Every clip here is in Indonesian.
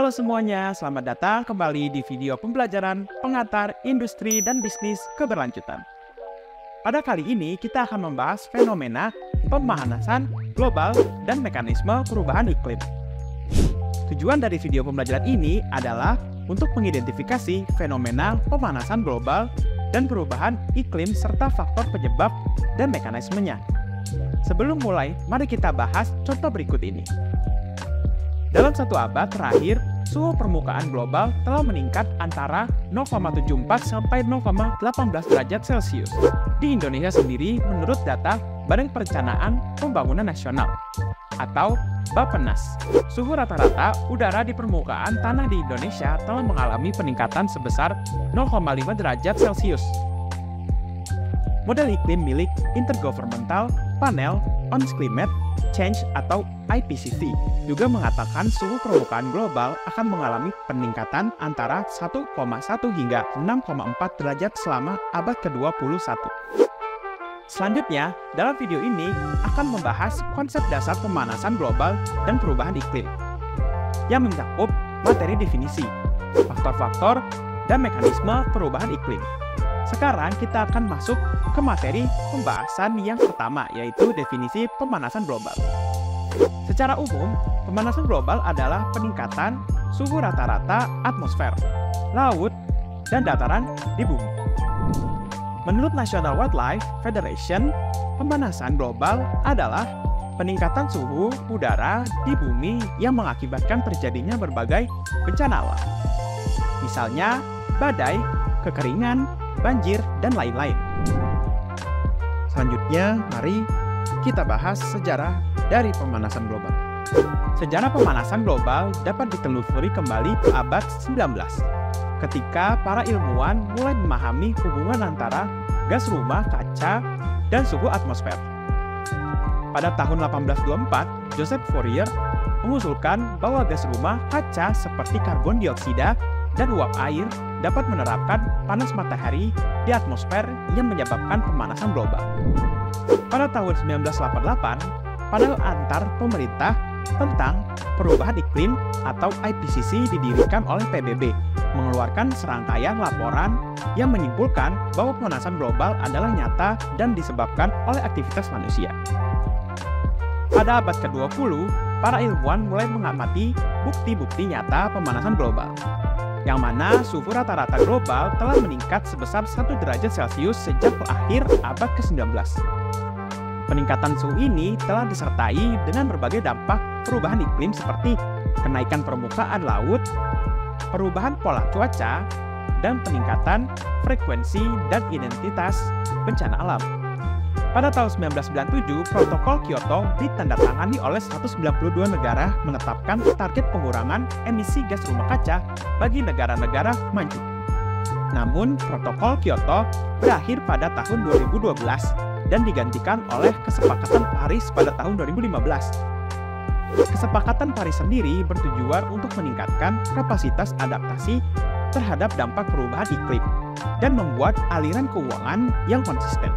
Halo semuanya, selamat datang kembali di video pembelajaran pengantar industri dan bisnis keberlanjutan. Pada kali ini kita akan membahas fenomena pemanasan global dan mekanisme perubahan iklim. Tujuan dari video pembelajaran ini adalah untuk mengidentifikasi fenomena pemanasan global dan perubahan iklim serta faktor penyebab dan mekanismenya. Sebelum mulai, mari kita bahas contoh berikut ini. Dalam satu abad terakhir, suhu permukaan global telah meningkat antara 0,74 sampai 0,18 derajat Celcius. Di Indonesia sendiri, menurut data Badan Perencanaan Pembangunan Nasional atau Bappenas, suhu rata-rata udara di permukaan tanah di Indonesia telah mengalami peningkatan sebesar 0,5 derajat Celcius. Model iklim milik Intergovernmental Panel on Climate Change atau IPCC juga mengatakan suhu permukaan global akan mengalami peningkatan antara 1,1 hingga 6,4 derajat selama abad ke-21. Selanjutnya, dalam video ini akan membahas konsep dasar pemanasan global dan perubahan iklim yang mencakup materi definisi, faktor-faktor, dan mekanisme perubahan iklim. Sekarang kita akan masuk ke materi pembahasan yang pertama, yaitu definisi pemanasan global. Secara umum, pemanasan global adalah peningkatan suhu rata-rata atmosfer, laut, dan dataran di bumi. Menurut National Wildlife Federation, pemanasan global adalah peningkatan suhu udara di bumi yang mengakibatkan terjadinya berbagai bencana alam. Misalnya, badai, kekeringan, banjir, dan lain-lain. Selanjutnya, mari kita bahas sejarah dari pemanasan global. Sejarah pemanasan global dapat ditelusuri kembali ke abad 19, ketika para ilmuwan mulai memahami hubungan antara gas rumah kaca dan suhu atmosfer. Pada tahun 1824, Joseph Fourier mengusulkan bahwa gas rumah kaca seperti karbon dioksida dan uap air dapat menerapkan panas matahari di atmosfer yang menyebabkan pemanasan global. Pada tahun 1988, panel antar pemerintah tentang perubahan iklim atau IPCC didirikan oleh PBB, mengeluarkan serangkaian laporan yang menyimpulkan bahwa pemanasan global adalah nyata dan disebabkan oleh aktivitas manusia. Pada abad ke-20, para ilmuwan mulai mengamati bukti-bukti nyata pemanasan global, yang mana suhu rata-rata global telah meningkat sebesar 1 derajat Celcius sejak akhir abad ke-19. Peningkatan suhu ini telah disertai dengan berbagai dampak perubahan iklim seperti kenaikan permukaan laut, perubahan pola cuaca, dan peningkatan frekuensi dan intensitas bencana alam. Pada tahun 1997, Protokol Kyoto ditandatangani oleh 192 negara menetapkan target pengurangan emisi gas rumah kaca bagi negara-negara maju. Namun, Protokol Kyoto berakhir pada tahun 2012 dan digantikan oleh Kesepakatan Paris pada tahun 2015. Kesepakatan Paris sendiri bertujuan untuk meningkatkan kapasitas adaptasi terhadap dampak perubahan iklim dan membuat aliran keuangan yang konsisten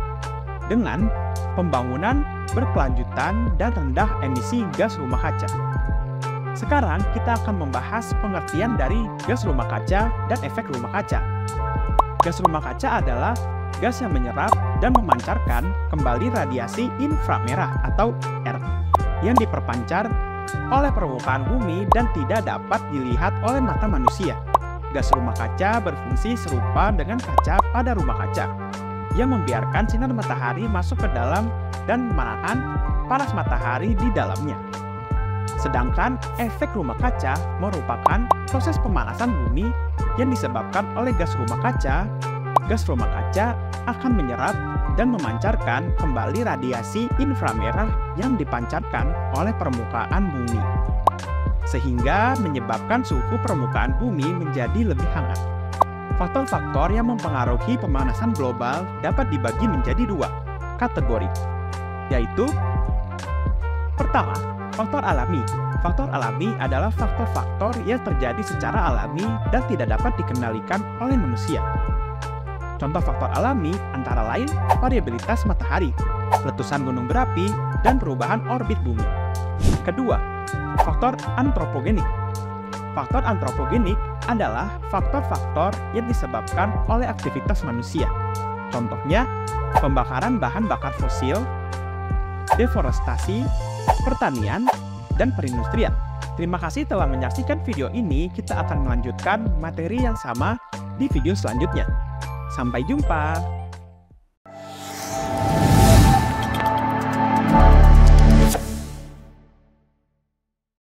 dengan pembangunan berkelanjutan dan rendah emisi gas rumah kaca. Sekarang kita akan membahas pengertian dari gas rumah kaca dan efek rumah kaca. Gas rumah kaca adalah gas yang menyerap dan memancarkan kembali radiasi inframerah atau R yang diperpancar oleh permukaan bumi dan tidak dapat dilihat oleh mata manusia. Gas rumah kaca berfungsi serupa dengan kaca pada rumah kaca yang membiarkan sinar matahari masuk ke dalam dan menahan panas matahari di dalamnya. Sedangkan efek rumah kaca merupakan proses pemanasan bumi yang disebabkan oleh gas rumah kaca. Gas rumah kaca akan menyerap dan memancarkan kembali radiasi inframerah yang dipancarkan oleh permukaan bumi, sehingga menyebabkan suhu permukaan bumi menjadi lebih hangat. Faktor-faktor yang mempengaruhi pemanasan global dapat dibagi menjadi 2 kategori, yaitu pertama, faktor alami. Faktor alami adalah faktor-faktor yang terjadi secara alami dan tidak dapat dikendalikan oleh manusia. Contoh faktor alami antara lain variabilitas matahari, letusan gunung berapi, dan perubahan orbit bumi. Kedua, faktor antropogenik. Faktor antropogenik adalah faktor-faktor yang disebabkan oleh aktivitas manusia. Contohnya, pembakaran bahan bakar fosil, deforestasi, pertanian, dan perindustrian. Terima kasih telah menyaksikan video ini. Kita akan melanjutkan materi yang sama di video selanjutnya. Sampai jumpa!